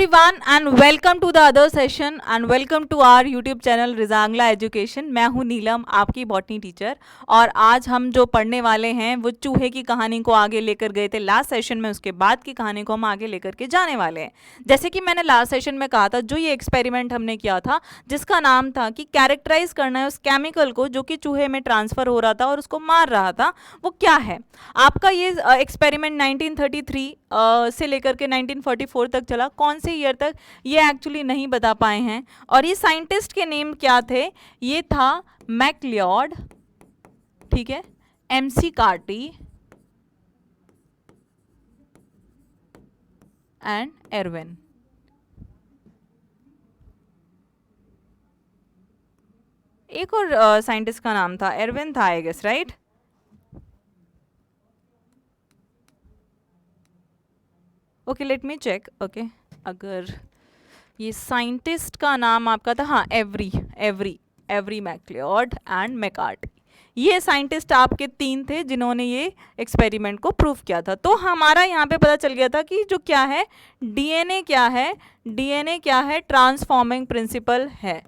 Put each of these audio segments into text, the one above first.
everyone and welcome to the other session and welcome to our YouTube channel Rezang La education. मैं हूं नीलम, आपकी botany teacher. और आज हम जो पढ़ने वाले हैं वो चूहे की कहानी को आगे लेकर गए थे लास्ट सेशन में, उसके बाद की कहानी को हम आगे लेकर के जाने वाले हैं। जैसे कि मैंने लास्ट सेशन में कहा था, जो ये एक्सपेरिमेंट हमने किया था जिसका नाम था कि कैरेक्टराइज करना है उस केमिकल को जो कि चूहे में ट्रांसफर हो रहा था और उसको मार रहा था, वो क्या है। आपका ये एक्सपेरिमेंट 1933 से लेकर के 1944 तक चला। कौन से ईयर तक ये एक्चुअली नहीं बता पाए हैं। और ये साइंटिस्ट के नेम क्या थे, ये था मैकलियोड, ठीक है, एमसी कार्टी एंड एरविन। एक और साइंटिस्ट का नाम था एरविन था, I guess, right. Okay, let me check. Okay, अगर ये साइंटिस्ट का नाम आपका था, हाँ, एवरी मैकलियोड एंड मैकार्टी। ये साइंटिस्ट आपके तीन थे जिन्होंने ये एक्सपेरिमेंट को प्रूव किया था। तो हमारा यहाँ पे पता चल गया था कि जो क्या है, डीएनए क्या है, डीएनए क्या है, ट्रांसफॉर्मिंग प्रिंसिपल है।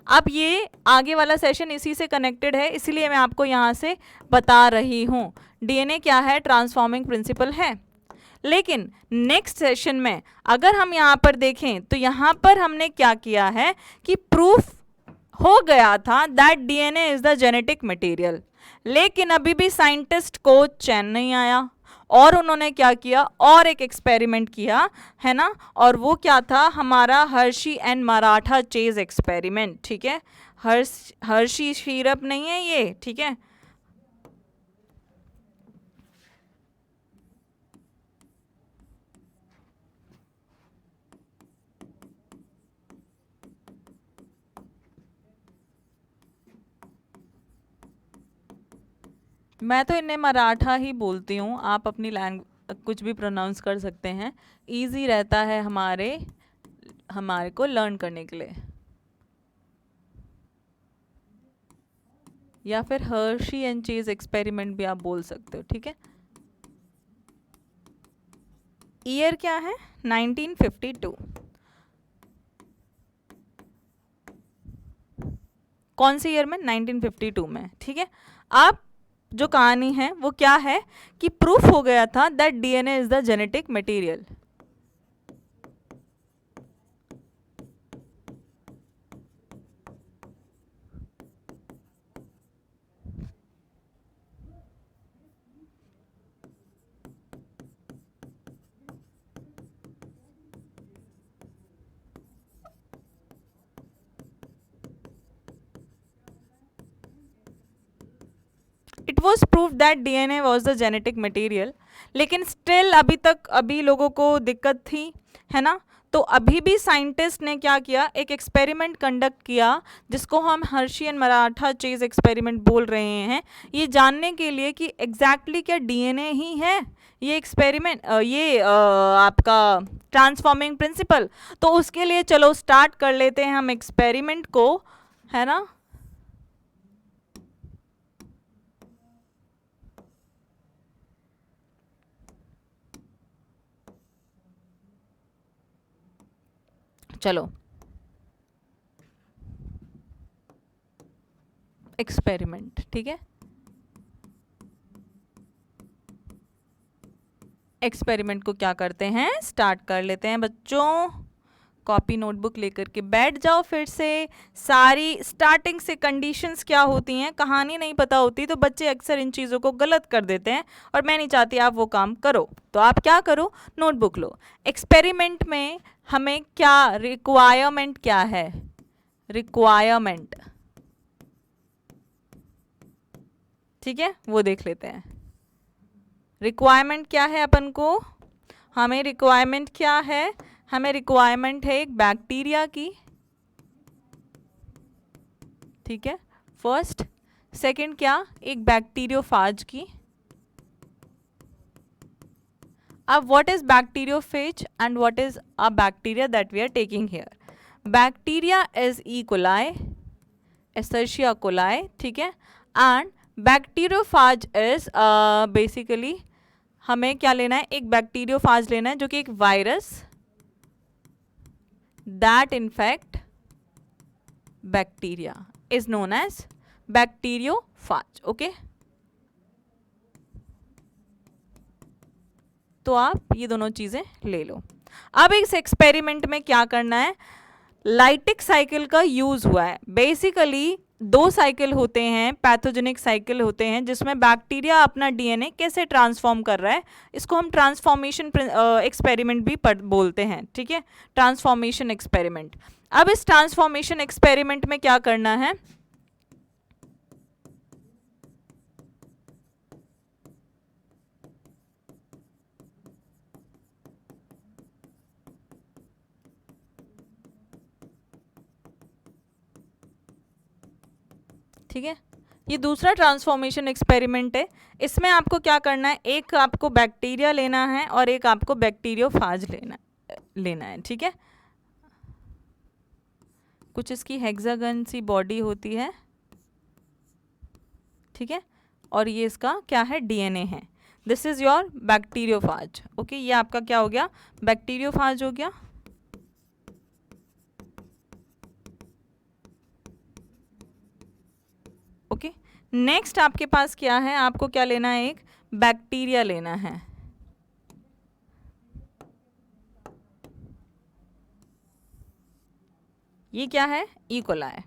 अब ये आगे वाला सेशन इसी से कनेक्टेड है, इसलिए मैं आपको यहाँ से बता रही हूँ डीएनए क्या है, ट्रांसफॉर्मिंग प्रिंसिपल है। लेकिन नेक्स्ट सेशन में अगर हम यहाँ पर देखें तो यहाँ पर हमने क्या किया है कि प्रूफ हो गया था that DNA is the genetic material, लेकिन अभी भी साइंटिस्ट को चैन नहीं आया और उन्होंने क्या किया, और एक एक्सपेरिमेंट किया, है ना। और वो क्या था, हमारा Hershey and Maratha chase experiment, ठीक है। हर्शी सिरप नहीं है ये, ठीक है। मैं तो इन्हें मराठा ही बोलती हूँ, आप अपनी लैंग्वेज कुछ भी प्रोनाउंस कर सकते हैं, इजी रहता है हमारे को लर्न करने के लिए। या फिर हर्शी एंड चेज एक्सपेरिमेंट भी आप बोल सकते हो, ठीक है। ईयर क्या है, 1952। कौन से ईयर में, 1952 में, ठीक है। आप जो कहानी है वो क्या है कि प्रूफ हो गया था that DNA is the genetic material. It was proof that DNA was the genetic material, लेकिन स्टिल अभी लोगों को दिक्कत थी, है ना। तो अभी भी साइंटिस्ट ने क्या किया, एक एक्सपेरिमेंट कंडक्ट किया जिसको हम Hershey and Maratha chase experiment बोल रहे हैं, ये जानने के लिए कि एग्जैक्टली क्या डीएनए ही है ये एक्सपेरिमेंट, आपका ट्रांसफॉर्मिंग प्रिंसिपल। तो उसके लिए चलो स्टार्ट कर लेते हैं हम एक्सपेरिमेंट को, है ना। चलो एक्सपेरिमेंट, ठीक है। एक्सपेरिमेंट को क्या करते हैं, स्टार्ट कर लेते हैं बच्चों। कॉपी नोटबुक लेकर के बैठ जाओ फिर से। सारी स्टार्टिंग से कंडीशंस क्या होती हैं, कहानी नहीं पता होती तो बच्चे अक्सर इन चीज़ों को गलत कर देते हैं, और मैं नहीं चाहती आप वो काम करो। तो आप क्या करो, नोटबुक लो। एक्सपेरिमेंट में हमें क्या रिक्वायरमेंट क्या है, रिक्वायरमेंट, ठीक है, वो देख लेते हैं। रिक्वायरमेंट क्या है अपन को, हमें रिक्वायरमेंट क्या है, हमें रिक्वायरमेंट है एक बैक्टीरिया की, ठीक है, फर्स्ट। सेकंड क्या, एक बैक्टीरियोफाज की। अब what is bacteriophage and what is a bacteria that we are taking here. Bacteria is E coli, Escherichia coli, ठीक है। एंड बैक्टीरियोफाज इज बेसिकली हमें क्या लेना है, एक बैक्टीरियोफाज लेना है जो कि एक virus that infect bacteria is known as bacteriophage. Okay, तो आप ये दोनों चीजें ले लो। अब इस एक्सपेरिमेंट में क्या करना है, लाइटिक साइकिल का यूज हुआ है। बेसिकली दो साइकिल होते हैं, पैथोजेनिक साइकिल होते हैं, जिसमें बैक्टीरिया अपना डीएनए कैसे ट्रांसफॉर्म कर रहा है, इसको हम ट्रांसफॉर्मेशन एक्सपेरिमेंट भी बोलते हैं। ठीक है, ट्रांसफॉर्मेशन एक्सपेरिमेंट। अब इस ट्रांसफॉर्मेशन एक्सपेरिमेंट में क्या करना है, ठीक है, ये दूसरा ट्रांसफॉर्मेशन एक्सपेरिमेंट है। इसमें आपको क्या करना है, एक आपको बैक्टीरिया लेना है और एक आपको बैक्टीरियोफाज लेना है। ठीक है, कुछ इसकी हेक्सागन सी बॉडी होती है, ठीक है, और ये इसका क्या है, डीएनए है। This is your bacteriophage. Okay, ये आपका क्या हो गया, बैक्टीरियोफाज हो गया। ओके, नेक्स्ट आपके पास क्या है, आपको क्या लेना है, एक बैक्टीरिया लेना है। ये क्या है, ई कोलाई।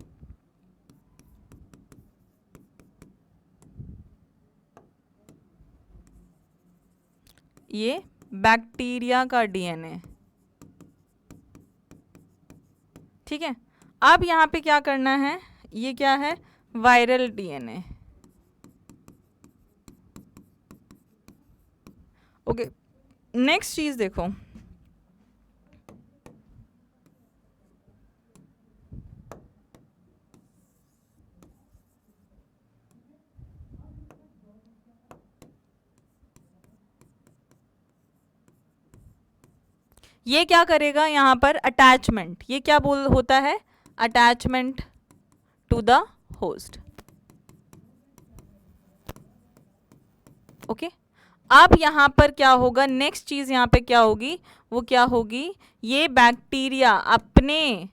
ये बैक्टीरिया का डीएनए। ठीक है, अब यहाँ पे क्या करना है, ये क्या है, वायरल डीएनए। ओके, नेक्स्ट चीज देखो, ये क्या करेगा यहाँ पर, अटैचमेंट। ये क्या बोल होता है, attachment to the host. Okay, अब यहाँ पर क्या होगा, नेक्स्ट चीज यहाँ पे क्या होगी, वो क्या होगी, ये बैक्टीरिया अपने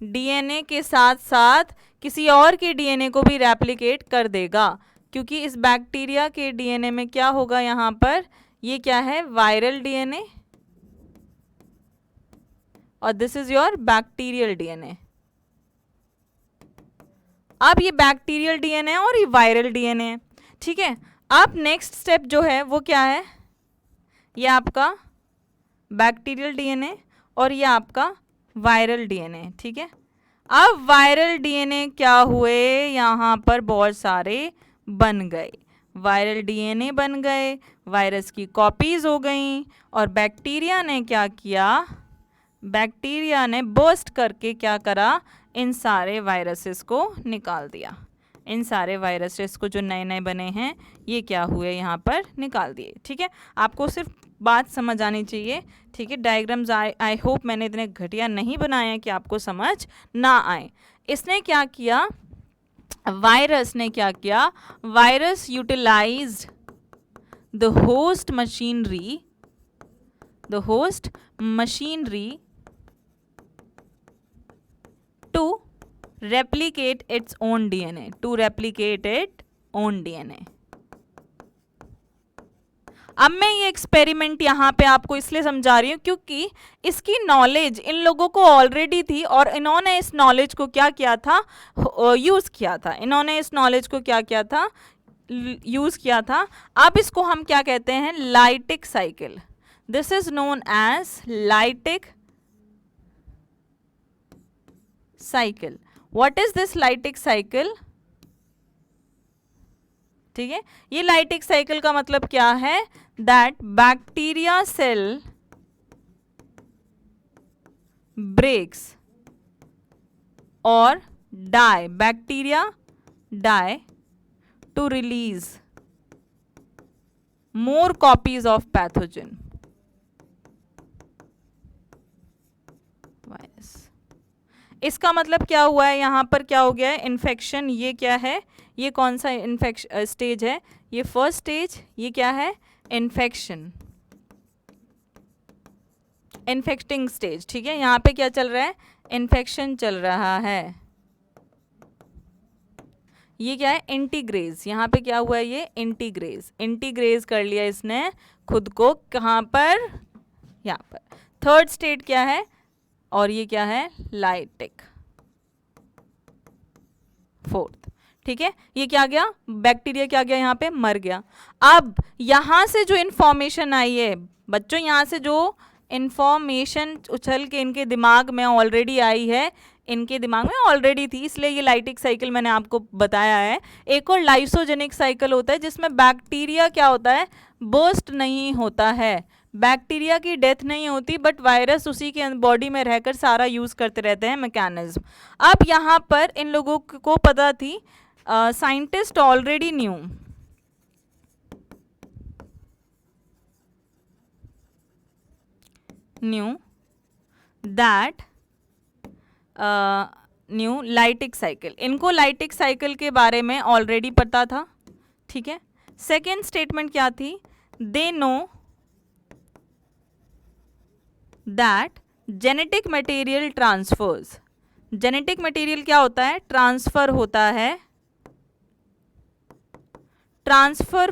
डीएनए के साथ साथ किसी और के डीएनए को भी रेप्लिकेट कर देगा, क्योंकि इस बैक्टीरिया के डीएनए में क्या होगा, यहाँ पर ये क्या है, वायरल डीएनए, और this is your bacterial DNA. अब ये बैक्टीरियल डीएनए और ये वायरल डीएनए, ठीक है। अब नेक्स्ट स्टेप जो है वो क्या है, ये आपका बैक्टीरियल डीएनए और ये आपका वायरल डीएनए, ठीक है। अब वायरल डीएनए क्या हुए, यहाँ पर बहुत सारे बन गए, वायरल डीएनए बन गए, वायरस की कॉपीज हो गई, और बैक्टीरिया ने क्या किया, बैक्टीरिया ने बर्स्ट करके क्या करा, इन सारे वायरसेस को निकाल दिया। इन सारे वायरसेस को जो नए नए बने हैं ये क्या हुए, यहाँ पर निकाल दिए, ठीक है। आपको सिर्फ बात समझ आनी चाहिए, ठीक है। डायग्राम्स आई होप मैंने इतने घटिया नहीं बनाए हैं कि आपको समझ ना आए। इसने क्या किया, वायरस ने क्या किया, virus utilized the host machinery, the host machinery to replicate its own DNA, to replicate its own DNA। अब मैं ये एक्सपेरिमेंट यहाँ पे आपको इसलिए समझा रही हूँ क्योंकि इसकी नॉलेज इन लोगों को ऑलरेडी थी और इन्होंने इस नॉलेज को क्या किया था, यूज़ किया था। इन्होंने इस नॉलेज को क्या किया था, यूज़ किया था। अब इसको हम क्या कहते हैं, lytic cycle. This is known as lytic cycle. What is this lytic cycle, ठीक है। ये लाइटिक साइकिल का मतलब क्या है, दैट बैक्टीरिया सेल ब्रेक्स और die, bacteria die to release more copies of pathogen virus. इसका मतलब क्या हुआ है, यहाँ पर क्या हो गया है, इन्फेक्शन। ये क्या है, ये कौन सा इन्फेक्शन स्टेज है, ये फर्स्ट स्टेज। ये क्या है, इन्फेक्शन। इन्फेक्टिंग स्टेज, ठीक है। यहाँ पे क्या चल रहा है, इन्फेक्शन चल रहा है। ये क्या है, इंटीग्रेज, यहाँ पे क्या हुआ है, ये इंटीग्रेज, इंटीग्रेज कर लिया इसने खुद को, कहाँ पर, यहाँ पर। थर्ड स्टेट क्या है, और ये क्या है, लाइटिक। फोर्थ, ठीक है। ये क्या गया, बैक्टीरिया क्या गया, यहाँ पे मर गया। अब यहाँ से जो इंफॉर्मेशन आई है बच्चों, यहाँ से जो इंफॉर्मेशन उछल के इनके दिमाग में ऑलरेडी आई है, इनके दिमाग में ऑलरेडी थी, इसलिए ये लाइटिक साइकिल मैंने आपको बताया है। एक और लाइसोजेनिक साइकिल होता है जिसमें बैक्टीरिया क्या होता है, बर्स्ट नहीं होता है, बैक्टीरिया की डेथ नहीं होती, बट वायरस उसी के बॉडी में रहकर सारा यूज करते रहते हैं मैकेनिज्म। अब यहाँ पर इन लोगों को पता थी, scientist already knew that new lytic cycle, इनको लाइटिक साइकिल के बारे में ऑलरेडी पता था, ठीक है। सेकेंड स्टेटमेंट क्या थी, they know that genetic material transfers, genetic material क्या होता है, ट्रांसफर होता है, transfer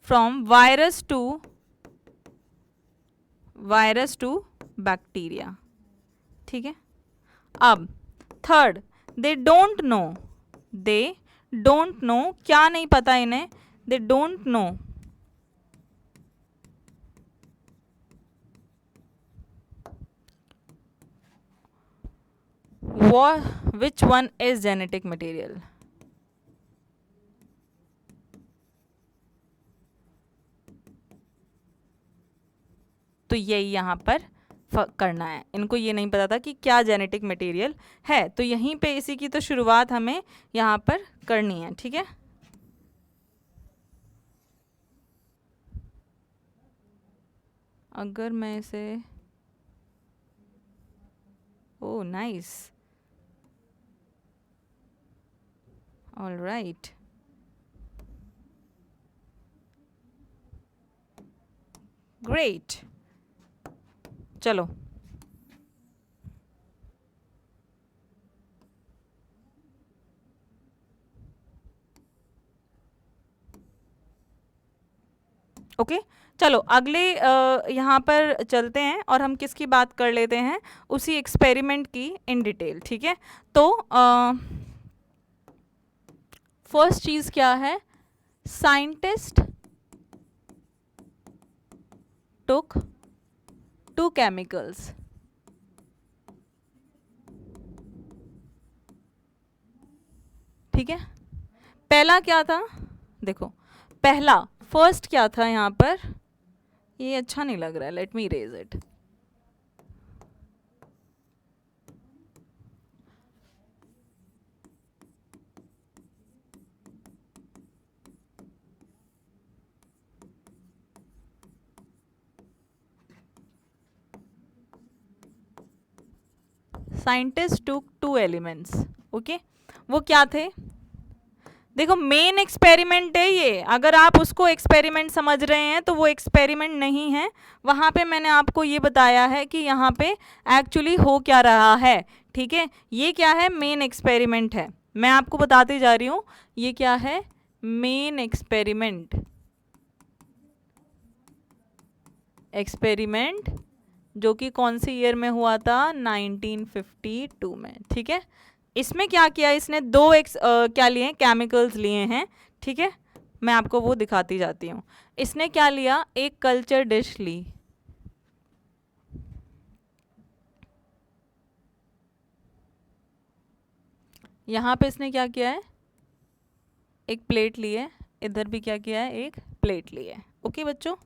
from virus to bacteria, ठीक है। अब थर्ड, दे डोंट नो, क्या नहीं पता इन्हें, they don't know which one is genetic material। तो यही यहाँ पर करना है, इनको ये नहीं पता था कि क्या जेनेटिक मटेरियल है, तो यहीं पे इसी की तो शुरुआत हमें यहाँ पर करनी है, ठीक है। अगर मैं इसे, oh nice, all right, great, चलो ओके चलो अगले यहाँ पर चलते हैं और हम किसकी बात कर लेते हैं, उसी एक्सपेरिमेंट की इन डिटेल, ठीक है। तो फर्स्ट चीज क्या है, साइंटिस्ट टुक 2 केमिकल्स, ठीक है। पहला क्या था, देखो पहला फर्स्ट क्या था यहाँ पर, ये अच्छा नहीं लग रहा है, let me erase it. Scientist took 2 elements, okay. वो क्या थे, देखो मेन एक्सपेरिमेंट है ये, अगर आप उसको एक्सपेरिमेंट समझ रहे हैं तो वो एक्सपेरिमेंट नहीं है, वहाँ पे मैंने आपको ये बताया है कि यहाँ पे एक्चुअली हो क्या रहा है, ठीक है। ये क्या है, मेन एक्सपेरिमेंट है, मैं आपको बताती जा रही हूँ, ये क्या है, मेन एक्सपेरिमेंट जो कि कौन सी ईयर में हुआ था, 1952 में, ठीक है। इसमें क्या किया इसने, क्या लिए, केमिकल्स लिए हैं, ठीक है। मैं आपको वो दिखाती जाती हूँ। इसने क्या लिया, एक कल्चर डिश ली, यहाँ पे इसने क्या किया है, एक प्लेट ली है, इधर भी क्या किया है, एक प्लेट ली है, ओके बच्चों।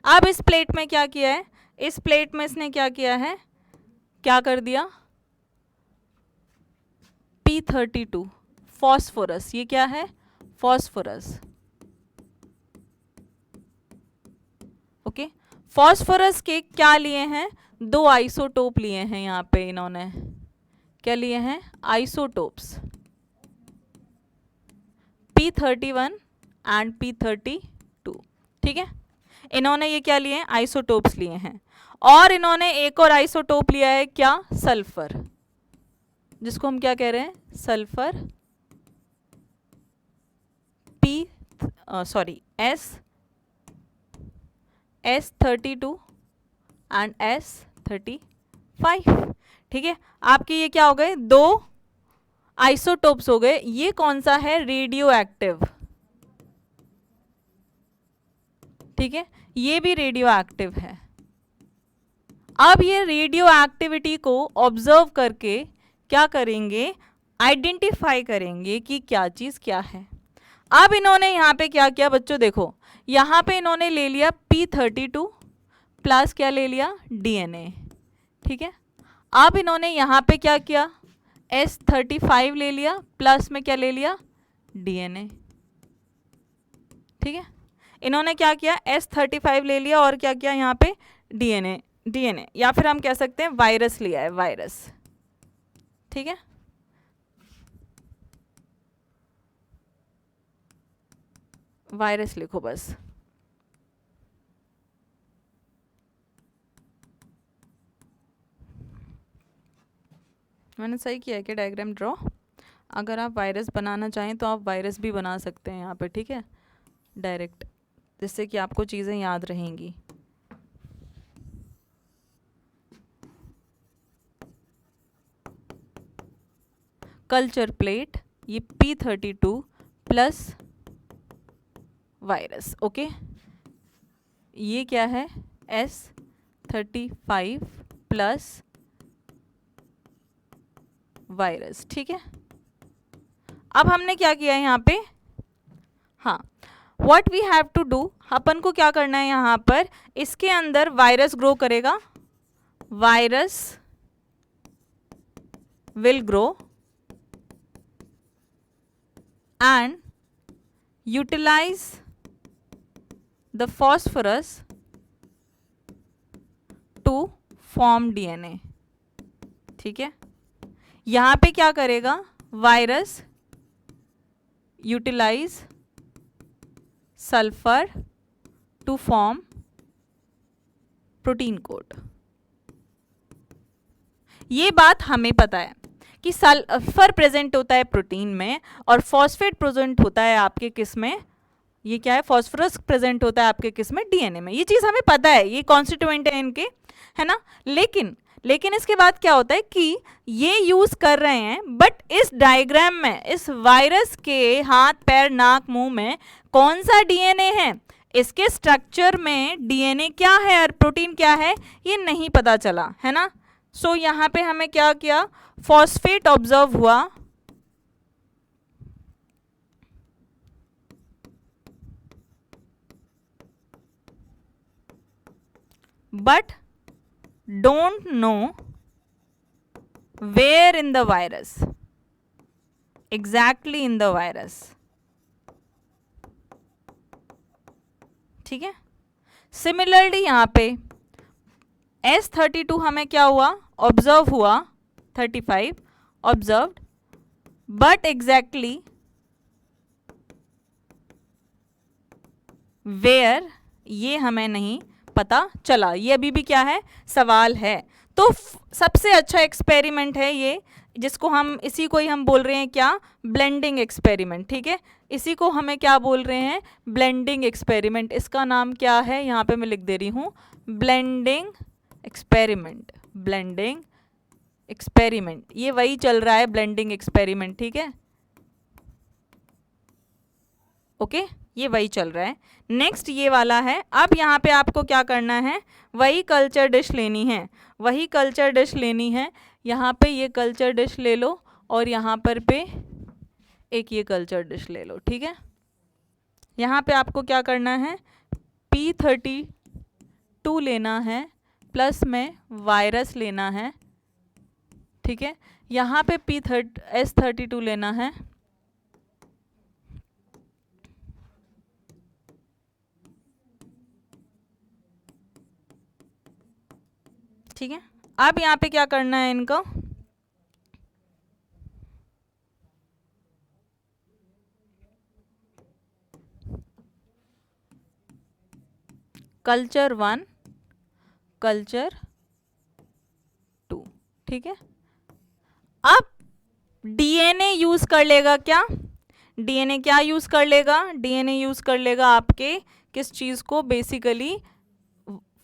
अब इस प्लेट में क्या किया है, इस प्लेट में इसने क्या किया है, क्या कर दिया, P32 फॉस्फोरस, ये क्या है, फॉस्फोरस, ओके। फॉस्फोरस के क्या लिए हैं, 2 आइसोटोप लिए हैं, यहाँ पे इन्होंने क्या लिए हैं, आइसोटोप्स, P31 एंड P32, ठीक है। इन्होंने ये क्या लिए हैं, आइसोटोप्स लिए हैं। और इन्होंने एक और आइसोटोप लिया है, क्या, सल्फर, जिसको हम क्या कह रहे हैं, sulphur P, sorry S32 and S35। ठीक है, आपके ये क्या हो गए, दो आइसोटोप्स हो गए। ये कौन सा है, रेडियो एक्टिव। ठीक है, ये भी रेडियो एक्टिव है। अब ये रेडियो एक्टिविटी को ऑब्जर्व करके क्या करेंगे, आइडेंटिफाई करेंगे कि क्या चीज क्या है। अब इन्होंने यहाँ पे क्या किया बच्चों, देखो यहाँ पे इन्होंने ले लिया P32 प्लस क्या ले लिया, DNA। ठीक है, अब इन्होंने यहाँ पे क्या किया, S35 ले लिया, प्लस में क्या ले लिया, DNA। ठीक है, इन्होंने क्या किया, S35 ले लिया और क्या किया यहाँ पे, DNA, या फिर हम कह सकते हैं वायरस लिया है, वायरस। ठीक है, वायरस लिखो बस। मैंने सही किया है कि डायग्राम ड्रॉ। अगर आप वायरस बनाना चाहें तो आप वायरस भी बना सकते हैं यहाँ पे, ठीक है, डायरेक्ट, जिससे कि आपको चीज़ें याद रहेंगी। कल्चर प्लेट, ये P32 प्लस वायरस। ओके, ये क्या है, S35 प्लस वायरस। ठीक है, अब हमने क्या किया है यहाँ पे, हाँ, what we have to do, अपन को क्या करना है यहाँ पर, इसके अंदर वायरस ग्रो करेगा, virus will grow and utilize the phosphorus to form DNA। ठीक है, यहां पे क्या करेगा, virus utilize sulphur to form protein code. ये बात हमें पता है कि सल्फर प्रेजेंट होता है प्रोटीन में और फॉस्फेट प्रेजेंट होता है आपके किस में, ये क्या है, फॉस्फोरस प्रेजेंट होता है आपके किस में, DNA में। ये चीज हमें पता है, ये कॉन्स्टिट्यूएंट है इनके, है ना। लेकिन इसके बाद क्या होता है कि ये यूज कर रहे हैं, बट इस डायग्राम में इस वायरस के हाथ पैर नाक मुंह में कौन सा DNA है, इसके स्ट्रक्चर में DNA क्या है और प्रोटीन क्या है, ये नहीं पता चला, है ना। सो यहाँ पे हमें क्या किया, फॉस्फेट ऑब्जर्व हुआ, but don't know where in the virus, exactly in the virus। ठीक है, सिमिलरली यहाँ पे S32 हमें क्या हुआ, ऑब्जर्व हुआ, 35 ऑब्जर्व्ड, बट एग्जैक्टली वेयर ये हमें नहीं पता चला। ये अभी भी क्या है, सवाल है। तो सबसे अच्छा एक्सपेरिमेंट है ये, जिसको हम, इसी को ही हम बोल रहे हैं क्या, ब्लेंडिंग एक्सपेरिमेंट। ठीक है, इसी को हमें क्या बोल रहे हैं, ब्लेंडिंग एक्सपेरिमेंट। इसका नाम क्या है, यहाँ पे मैं लिख दे रही हूँ, ब्लेंडिंग एक्सपेरिमेंट। ब्लेंडिंग एक्सपेरिमेंट, ये वही चल रहा है, ब्लेंडिंग एक्सपेरिमेंट। ठीक है, ओके, ये वही चल रहा है। नेक्स्ट ये वाला है। अब यहाँ पे आपको क्या करना है, वही कल्चर डिश लेनी है, वही कल्चर डिश लेनी है। यहाँ पे ये कल्चर डिश ले लो और यहाँ पर पे एक ये कल्चर डिश ले लो। ठीक है, यहाँ पे आपको क्या करना है, P32 लेना है, प्लस में वायरस लेना है। ठीक है, यहाँ पे S32 लेना है, ठीक है। अब यहाँ पे क्या करना है इनको, कल्चर 1, कल्चर 2, ठीक है। अब डीएनए यूज कर लेगा क्या, डीएनए क्या यूज कर लेगा, डीएनए यूज कर लेगा आपके किस चीज को, बेसिकली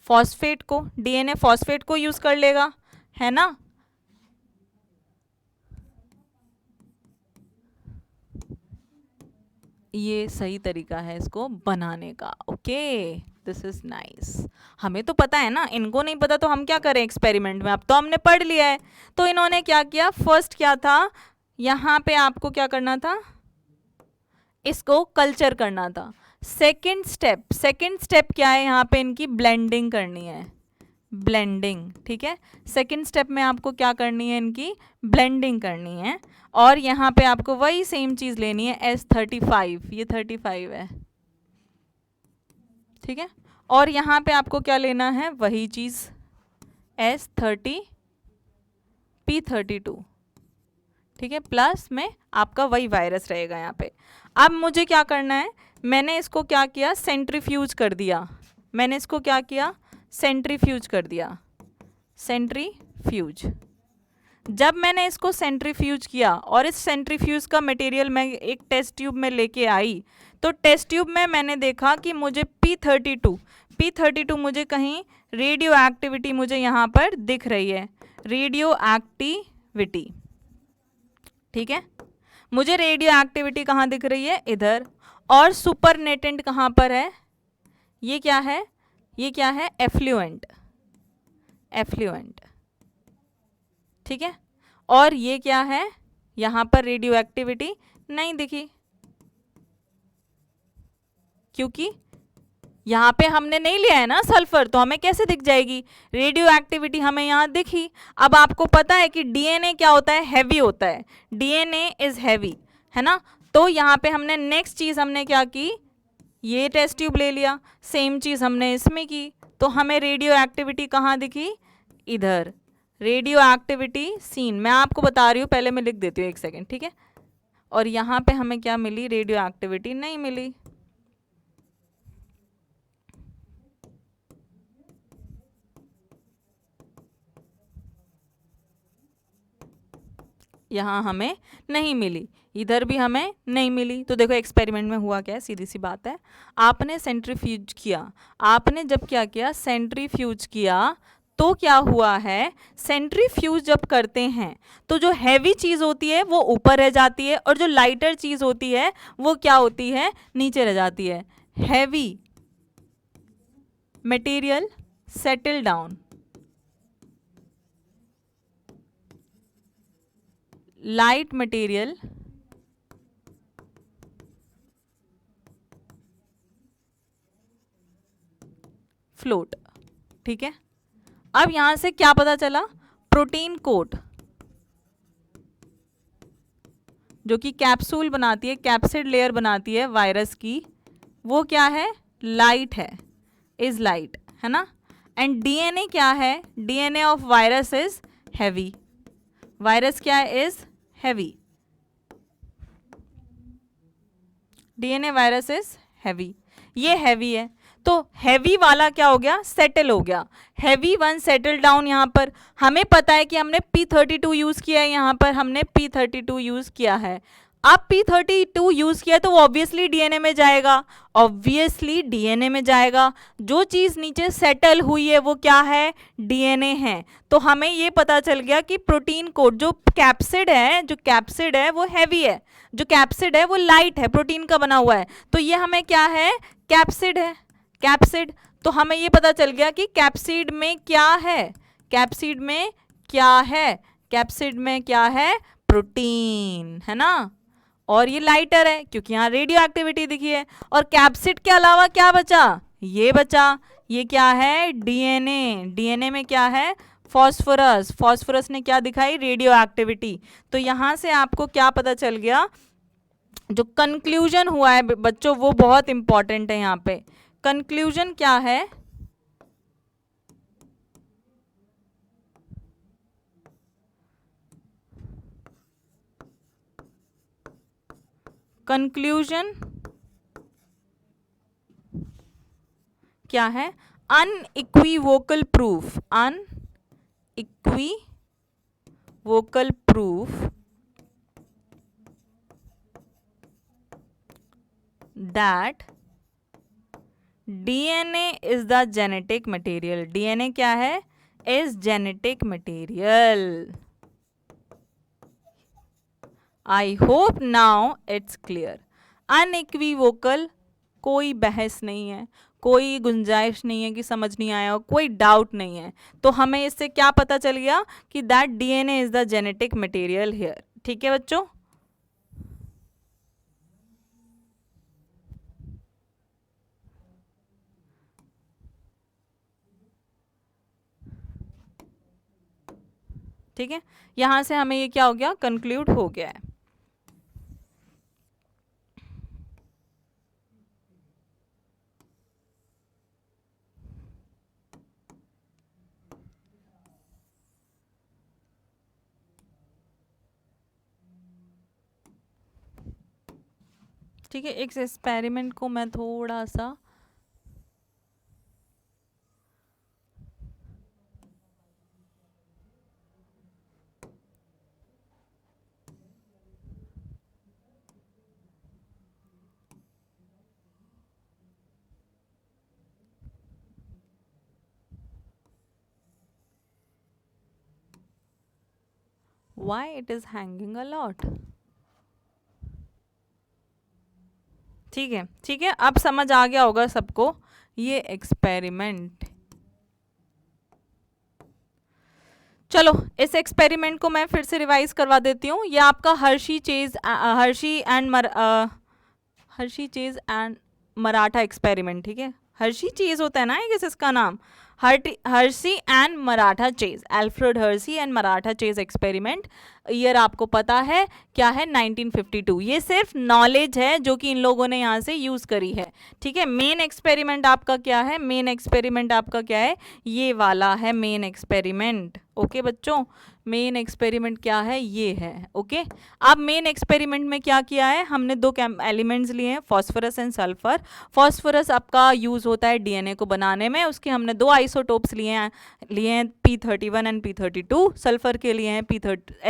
फॉस्फेट को, डीएनए फॉस्फेट को यूज कर लेगा, है ना। ये सही तरीका है इसको बनाने का। Okay, this is nice. हमें तो पता है ना, इनको नहीं पता तो हम क्या करें एक्सपेरिमेंट में, अब तो हमने पढ़ लिया है। तो इन्होंने क्या किया, फर्स्ट क्या था, यहाँ पे आपको क्या करना था, इसको कल्चर करना था। सेकंड स्टेप क्या है, यहाँ पे इनकी ब्लेंडिंग करनी है, ब्लेंडिंग, ठीक है। सेकंड स्टेप में आपको क्या करनी है, इनकी ब्लेंडिंग करनी है। और यहाँ पे आपको वही सेम चीज लेनी है, S35, ये 35 है, ठीक है। और यहाँ पे आपको क्या लेना है, वही चीज S30 P32, ठीक है, प्लस में आपका वही वायरस रहेगा यहाँ पे। अब मुझे क्या करना है, मैंने इसको क्या किया, सेंट्रीफ्यूज कर दिया, मैंने इसको क्या किया, सेंट्रीफ्यूज कर दिया, सेंट्रीफ्यूज। जब मैंने इसको सेंट्रीफ्यूज किया और इस सेंट्रीफ्यूज का मटेरियल मैं एक टेस्ट ट्यूब में लेके आई, तो टेस्ट ट्यूब में मैंने देखा कि मुझे P32 मुझे कहीं रेडियो एक्टिविटी मुझे यहाँ पर दिख रही है, रेडियो एक्टिविटी, ठीक है। मुझे रेडियो एक्टिविटी कहाँ दिख रही है, इधर। और सुपरनेटेंट कहाँ पर है, ये क्या है, ये क्या है, एफ्लुएंट, एफ्लुएंट, ठीक है। और ये क्या है, यहाँ पर रेडियो एक्टिविटी नहीं दिखी, क्योंकि यहाँ पे हमने नहीं लिया है ना सल्फर, तो हमें कैसे दिख जाएगी, रेडियो एक्टिविटी हमें यहाँ दिखी। अब आपको पता है कि डीएनए क्या होता है, हैवी होता है, डीएनए इज हैवी, है ना। तो यहाँ पे हमने नेक्स्ट चीज हमने क्या की, ये टेस्ट ट्यूब ले लिया, सेम चीज हमने इसमें की, तो हमें रेडियो एक्टिविटी कहाँ दिखी, इधर, रेडियो एक्टिविटी सीन। मैं आपको बता रही हूँ, पहले मैं लिख देती हूँ, एक सेकेंड, ठीक है। और यहाँ पे हमें क्या मिली, रेडियो एक्टिविटी नहीं मिली। यहाँ हमें नहीं मिली, इधर भी हमें नहीं मिली। तो देखो एक्सपेरिमेंट में हुआ क्या है, सीधी सी बात है, आपने सेंट्रीफ्यूज किया, आपने जब क्या किया, सेंट्रीफ्यूज किया, तो क्या हुआ है, सेंट्रीफ्यूज जब करते हैं तो जो हैवी चीज होती है वो ऊपर रह जाती है, और जो लाइटर चीज होती है वो क्या होती है, नीचे रह जाती है। Heavy material settle down, light material float, ठीक है। अब यहां से क्या पता चला, प्रोटीन कोट जो कि कैप्सूल बनाती है, कैप्सिड लेयर बनाती है वायरस की, वो क्या है, लाइट है, इज लाइट, है ना। एंड डीएनए क्या है, DNA of virus is heavy, virus क्या है, is heavy, DNA virus is heavy, ये हैवी है। तो हैवी वाला क्या हो गया, सेटल हो गया, हैवी वन सेटल डाउन। यहाँ पर हमें पता है कि हमने P32 यूज किया है, यहाँ पर हमने P32 यूज किया है। अब P32 यूज किया तो ऑब्वियसली डीएनए में जाएगा, ऑब्वियसली डीएनए में जाएगा। जो चीज नीचे सेटल हुई है वो क्या है, डीएनए है। तो हमें ये पता चल गया कि प्रोटीन कोड जो कैप्सिड है, जो कैप्सिड है वो हैवी है, जो कैप्सिड है वो लाइट है, प्रोटीन का बना हुआ है, तो ये हमें क्या है, कैप्सिड है, कैप्सिड। तो हमें ये पता चल गया कि कैप्सिड में क्या है, कैप्सिड में क्या है, कैप्सिड में क्या है, प्रोटीन, है ना। और ये लाइटर है क्योंकि यहाँ रेडियो एक्टिविटी दिखी है। और कैप्सिड के अलावा क्या बचा, ये बचा, ये क्या है, डीएनए, डीएनए में क्या है, फॉस्फोरस, फॉस्फोरस ने क्या दिखाई, रेडियो एक्टिविटी। तो यहाँ से आपको क्या पता चल गया, जो कंक्लूजन हुआ है बच्चों वो बहुत इंपॉर्टेंट है। यहाँ पे कंक्लूजन क्या है, कंक्लूजन क्या है, unequivocal proof, unequivocal proof that DNA is the genetic material. DNA क्या है? Is genetic material. I hope now it's clear. Unequivocal, कोई बहस नहीं है, कोई गुंजाइश नहीं है कि समझ नहीं आया, कोई डाउट नहीं है. तो हमें इससे क्या पता चल गया कि that DNA is the genetic material here. ठीक है बच्चों. ठीक है, यहां से हमें ये क्या हो गया, कंक्लूड हो गया है. ठीक है, इस एक्सपेरिमेंट को मैं थोड़ा सा why it is hanging a lot. ठीक है, ठीक है, अब समझ आ गया होगा सबको ये एक्सपेरिमेंट. चलो इस एक्सपेरिमेंट को मैं फिर से रिवाइज करवा देती हूँ. ये आपका Hershey chase and Maratha experiment. ठीक है, हर्शी चेज होता है ना ये, इसका नाम Hershey and Maratha chase, Alfred Hershey and Maratha chase experiment. Year आपको पता है क्या है, 1952. ये सिर्फ नॉलेज है जो कि इन लोगों ने यहाँ से यूज करी है. ठीक है, मेन एक्सपेरिमेंट आपका क्या है, मेन एक्सपेरिमेंट आपका क्या है, ये वाला है मेन एक्सपेरिमेंट. ओके बच्चों, मेन एक्सपेरिमेंट क्या है, ये है. ओके, अब मेन एक्सपेरिमेंट में क्या किया है, हमने दो एलिमेंट्स लिए हैं, फॉस्फोरस एंड सल्फर. फॉस्फोरस आपका यूज होता है डीएनए को बनाने में, उसके हमने दो आइसोटोप्स लिए हैं P31 एंड P32. सल्फर के लिए हैं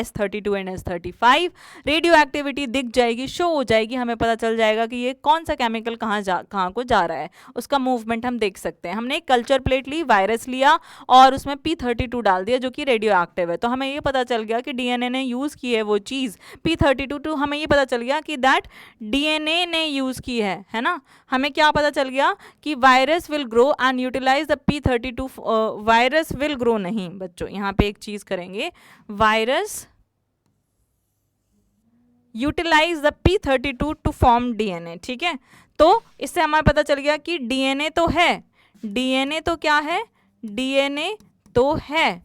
S32 and S35. Radio activity दिख जाएगी, शो हो जाएगी, हमें पता चल जाएगा कि ये कौन सा केमिकल कहाँ को जा रहा है, उसका मूवमेंट हम देख सकते हैं. हमने एक कल्चर प्लेट ली, वायरस लिया और उसमें P32 डाल दिया जो कि रेडियो एक्टिव है. तो हमें ये पता चल गया कि डीएनए ने यूज की है वो चीज P32. तो हमें ये पता चल गया कि दैट डीएनए ने यूज की है ना. हमें क्या पता चल गया कि virus will grow and utilize the P32. Virus will grow नहीं बच्चों, यहाँ पे एक चीज करेंगे, virus utilize the P32 to form DNA. ठीक है, तो इससे हमें पता चल गया कि डीएनए तो है, डीएनए तो क्या है, डीएनए तो है,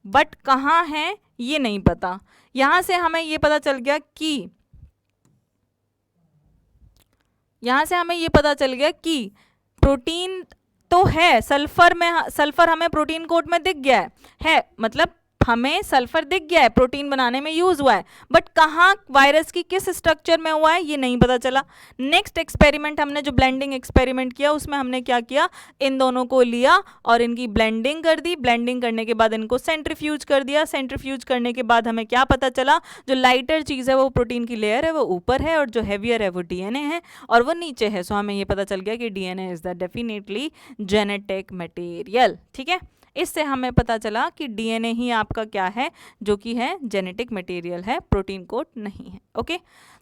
बट कहाँ है ये नहीं पता. यहां से हमें ये पता चल गया कि प्रोटीन तो है सल्फर में, सल्फर हमें प्रोटीन कोड में दिख गया है, मतलब हमें सल्फर दिख गया है, प्रोटीन बनाने में यूज हुआ है, बट कहाँ वायरस की किस स्ट्रक्चर में हुआ है ये नहीं पता चला. नेक्स्ट एक्सपेरिमेंट हमने जो ब्लेंडिंग एक्सपेरिमेंट किया उसमें हमने क्या किया, इन दोनों को लिया और इनकी ब्लेंडिंग कर दी. ब्लेंडिंग करने के बाद इनको सेंट्रीफ्यूज कर दिया. सेंट्रीफ्यूज करने के बाद हमें क्या पता चला, जो लाइटर चीज़ है वो प्रोटीन की लेयर है वो ऊपर है और जो हैवियर है वो डीएनए है और वो नीचे है. सो हमें ये पता चल गया कि DNA is the definitely genetic material. ठीक है, इससे हमें पता चला कि डीएनए ही आपका क्या है, जो कि है जेनेटिक मटेरियल है, प्रोटीन कोड नहीं है. ओके,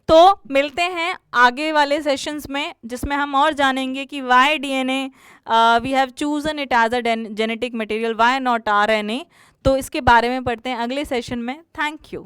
तो मिलते हैं आगे वाले सेशंस में जिसमें हम और जानेंगे कि why DNA we have chosen it as a genetic material, why not RNA. तो इसके बारे में पढ़ते हैं अगले सेशन में. Thank you.